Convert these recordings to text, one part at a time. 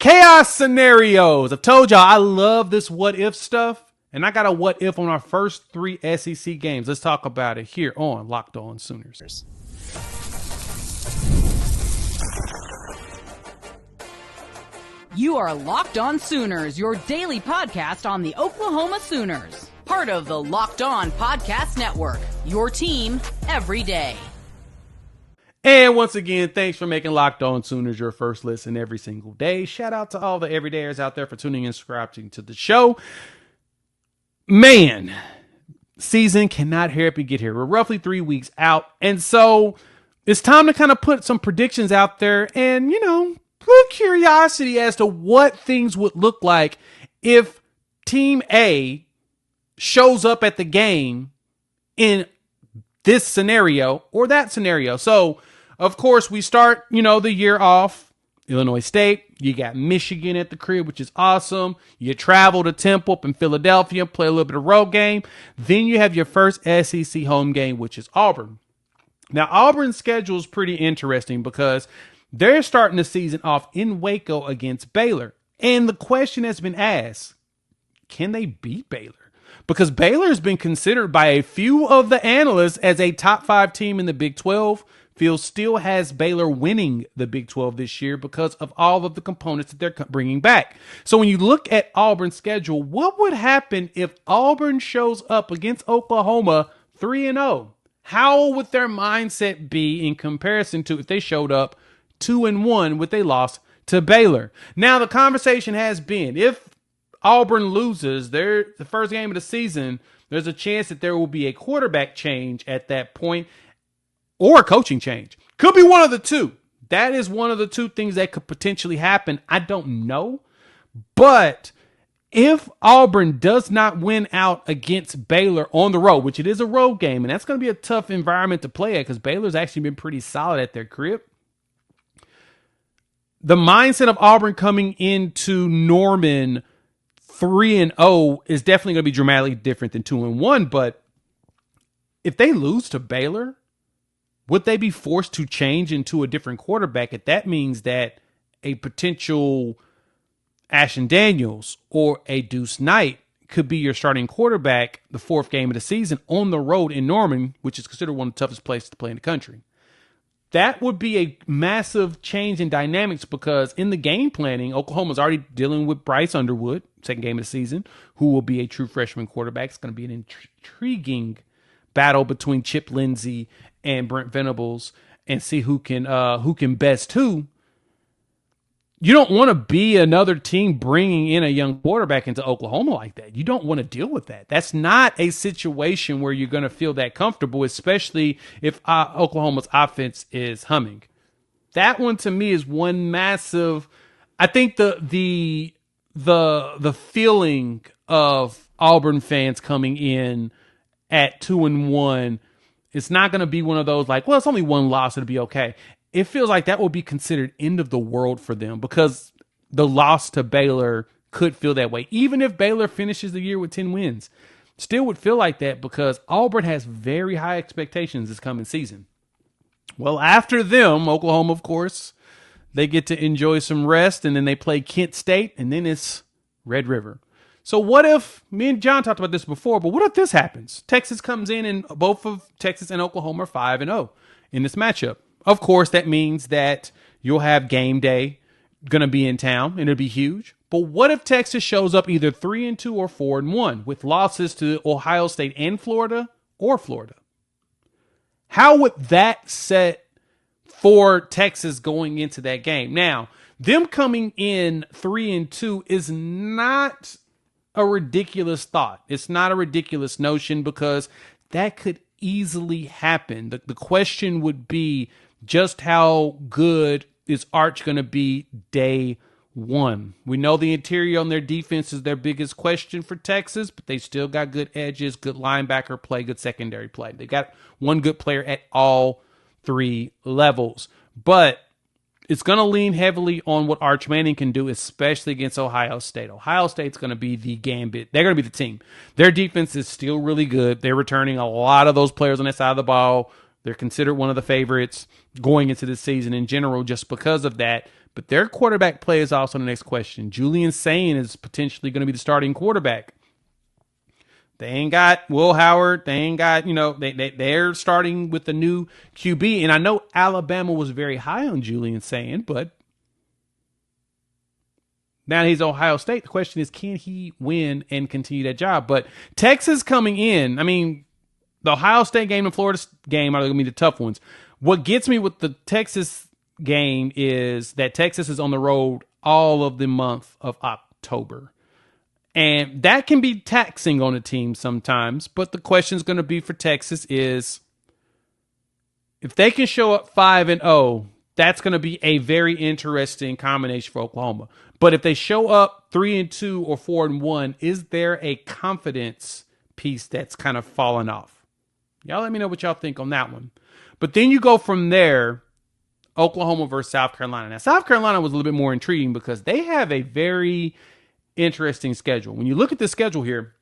Chaos scenarios. I've told y'all I love this what if stuff. And I got a what if on our first 3 SEC games. Let's talk about it here on Locked On Sooners. You are Locked On Sooners, your daily podcast on the Oklahoma Sooners. Part of the Locked On Podcast Network, your team every day. And once again, thanks for making Locked On Sooners your first listen every single day. Shout out to all the everydayers out there for tuning in and subscribing to the show. Man, season cannot help you get here. We're roughly 3 weeks out. And so it's time to kind of put some predictions out there and, little curiosity as to what things would look like if Team A shows up at the game in this scenario or that scenario. So, of course, we start, the year off. Illinois State, you got Michigan at the crib, which is awesome. You travel to Temple up in Philadelphia, play a little bit of road game. Then you have your first SEC home game, which is Auburn. Now, Auburn's schedule is pretty interesting because they're starting the season off in Waco against Baylor. And the question has been asked, can they beat Baylor? Because Baylor has been considered by a few of the analysts as a top 5 team in the Big 12. Phil still has Baylor winning the Big 12 this year because of all of the components that they're bringing back. So when you look at Auburn's schedule, what would happen if Auburn shows up against Oklahoma 3-0? How would their mindset be in comparison to if they showed up 2-1 with a loss to Baylor? Now, the conversation has been, if Auburn loses the first game of the season, there's a chance that there will be a quarterback change at that point or a coaching change. Could be one of the two. That is one of the two things that could potentially happen. I don't know. But if Auburn does not win out against Baylor on the road, which it is a road game, and that's going to be a tough environment to play at because Baylor's actually been pretty solid at their crib. The mindset of Auburn coming into Norman 3-0 is definitely going to be dramatically different than 2-1. But if they lose to Baylor, would they be forced to change into a different quarterback? If that means that a potential Ashton Daniels or a Deuce Knight could be your starting quarterback the 4th game of the season on the road in Norman, which is considered one of the toughest places to play in the country. That would be a massive change in dynamics because in the game planning, Oklahoma's already dealing with Bryce Underwood, 2nd game of the season, who will be a true freshman quarterback. It's going to be an intriguing battle between Chip Lindsey and Brent Venables and see who can best who. You don't want to be another team bringing in a young quarterback into Oklahoma like that. You don't want to deal with that. That's not a situation where you're going to feel that comfortable, especially if Oklahoma's offense is humming. That one to me is one massive. I think the feeling of Auburn fans coming in at 2-1, it's not going to be one of those like, well, it's only one loss, it'll be okay. It feels like that will be considered end of the world for them because the loss to Baylor could feel that way. Even if Baylor finishes the year with 10 wins, still would feel like that because Auburn has very high expectations this coming season. Well, after them, Oklahoma, of course, they get to enjoy some rest, and then they play Kent State, and then it's Red River. So what if, me and John talked about this before, but what if this happens? Texas comes in and both of Texas and Oklahoma are 5-0 in this matchup. Of course, that means that you'll have game day going to be in town, and it'll be huge. But what if Texas shows up either 3-2 or 4-1 with losses to Ohio State and Florida or Florida? How would that set for Texas going into that game? Now, them coming in 3-2 is not a ridiculous thought. It's not a ridiculous notion because that could easily happen. The question would be just how good is Arch going to be day one? We know the interior on their defense is their biggest question for Texas, but they still got good edges, good linebacker play, good secondary play. They got one good player at all 3 levels. But it's going to lean heavily on what Arch Manning can do, especially against Ohio State. Ohio State's going to be the gambit. They're going to be the team. Their defense is still really good. They're returning a lot of those players on that side of the ball. They're considered one of the favorites going into this season in general just because of that. But their quarterback play is also the next question. Julian Sain is potentially going to be the starting quarterback. They ain't got Will Howard. They ain't got, they're starting with the new QB. And I know Alabama was very high on Julian Sain, but now he's Ohio State. The question is, can he win and continue that job? But Texas coming in, I mean, the Ohio State game and Florida game are going to be the tough ones. What gets me with the Texas game is that Texas is on the road all of the month of October. And that can be taxing on a team sometimes. But the question is going to be for Texas is, if they can show up 5-0, that's going to be a very interesting combination for Oklahoma. But if they show up 3-2 or 4-1, is there a confidence piece that's kind of fallen off? Y'all let me know what y'all think on that one. But then you go from there, Oklahoma versus South Carolina. Now, South Carolina was a little bit more intriguing because they have a very interesting schedule. When you look at the schedule here,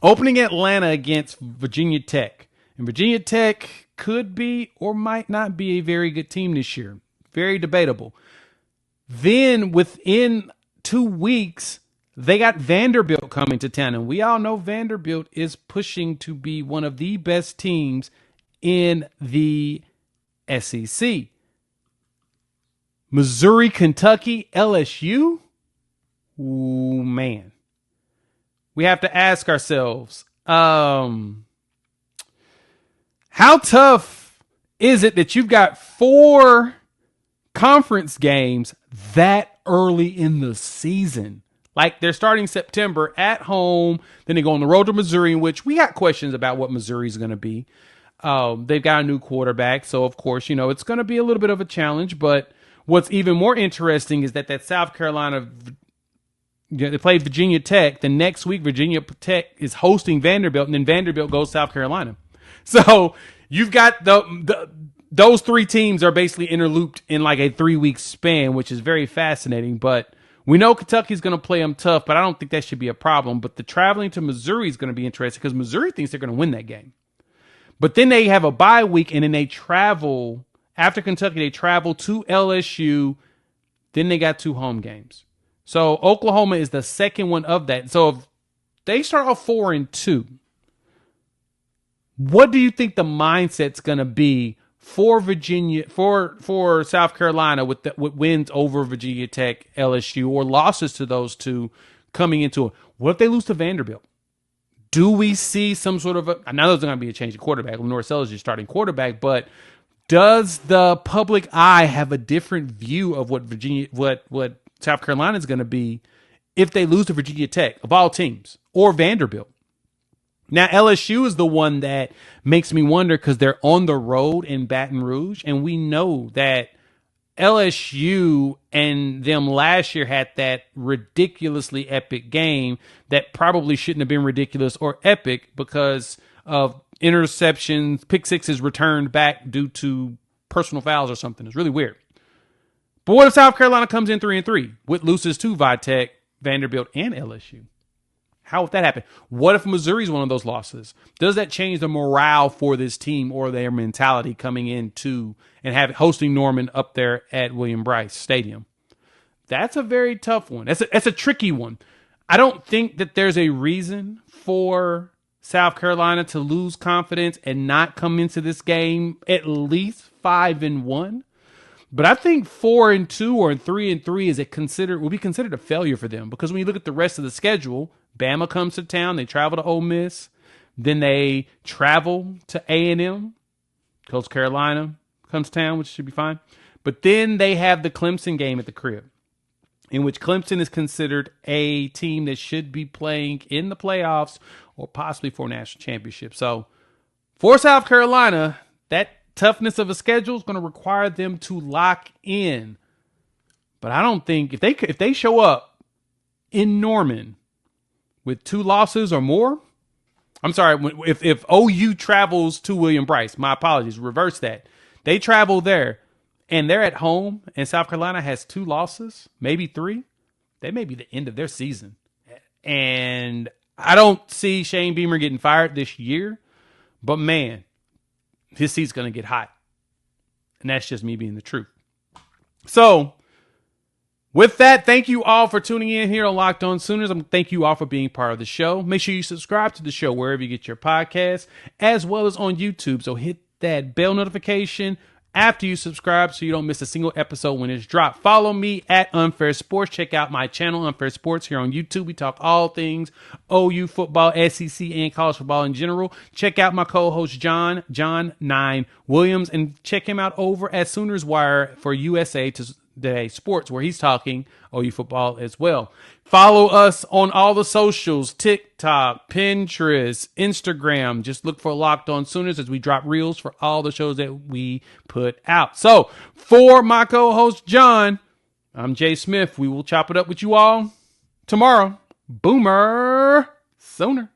opening Atlanta against Virginia Tech. And Virginia Tech could be or might not be a very good team this year. Very debatable. Then within 2 weeks, they got Vanderbilt coming to town. And we all know Vanderbilt is pushing to be one of the best teams in the SEC. Missouri, Kentucky, LSU. Ooh, man. We have to ask ourselves, how tough is it that you've got 4 conference games that early in the season? Like, they're starting September at home, then they go on the road to Missouri, in which we got questions about what Missouri is going to be. They've got a new quarterback, so of course, it's going to be a little bit of a challenge. But what's even more interesting is that South Carolina, they played Virginia Tech. The next week, Virginia Tech is hosting Vanderbilt, and then Vanderbilt goes South Carolina. So you've got those 3 teams are basically interlooped in like a 3-week span, which is very fascinating. But we know Kentucky's going to play them tough, but I don't think that should be a problem. But the traveling to Missouri is going to be interesting because Missouri thinks they're going to win that game. But then they have a bye week, and then they travel, after Kentucky, they travel to LSU. Then they got 2 home games. So Oklahoma is the second one of that. So if they start off 4-2, what do you think the mindset's going to be for Virginia, for South Carolina with wins over Virginia Tech, LSU, or losses to those 2 coming into it? What if they lose to Vanderbilt? Do we see some sort of I know there's going to be a change of quarterback. Lenore Sellers is starting quarterback, but does the public eye have a different view of what what South Carolina is going to be if they lose to Virginia Tech, of all teams, or Vanderbilt? Now, LSU is the one that makes me wonder because they're on the road in Baton Rouge, and we know that LSU and them last year had that ridiculously epic game that probably shouldn't have been ridiculous or epic because of interceptions, pick sixes returned back due to personal fouls or something. It's really weird. But what if South Carolina comes in 3-3 with loses to Tech, Vanderbilt, and LSU? How would that happen? What if Missouri's one of those losses? Does that change the morale for this team or their mentality coming into and hosting Norman up there at William Bryce Stadium? That's a very tough one. That's a tricky one. I don't think that there's a reason for South Carolina to lose confidence and not come into this game at least 5-1. But I think 4-2 or 3-3 will be considered a failure for them because when you look at the rest of the schedule, Bama comes to town. They travel to Ole Miss. Then they travel to A&M. Coast Carolina comes to town, which should be fine. But then they have the Clemson game at the crib, in which Clemson is considered a team that should be playing in the playoffs or possibly for a national championship. So for South Carolina, that toughness of a schedule is going to require them to lock in. But I don't think if they show up in Norman with 2 losses or more, I'm sorry, if OU travels to William Bryce, my apologies, reverse that. They travel there and they're at home and South Carolina has 2 losses, maybe 3, that may be the end of their season. And I don't see Shane Beamer getting fired this year, but man, his seat's going to get hot. And that's just me being the truth. So With that, thank you all for tuning in here on Locked On Sooners. Thank you all for being part of the show. Make sure you subscribe to the show wherever you get your podcasts, as well as on YouTube. So hit that bell notification after you subscribe so you don't miss a single episode when it's dropped. Follow me at Unfair Sports. Check out my channel, Unfair Sports, here on YouTube. We talk all things OU football, SEC, and college football in general. Check out my co-host, John 9 Williams, and check him out over at Sooners Wire for USA Today Sports, where he's talking OU football as well. Follow us on all the socials, TikTok, Pinterest, Instagram. Just look for Locked On Sooners as we drop reels for all the shows that we put out. So for my co-host, John, I'm Jay Smith. We will chop it up with you all tomorrow. Boomer Sooner.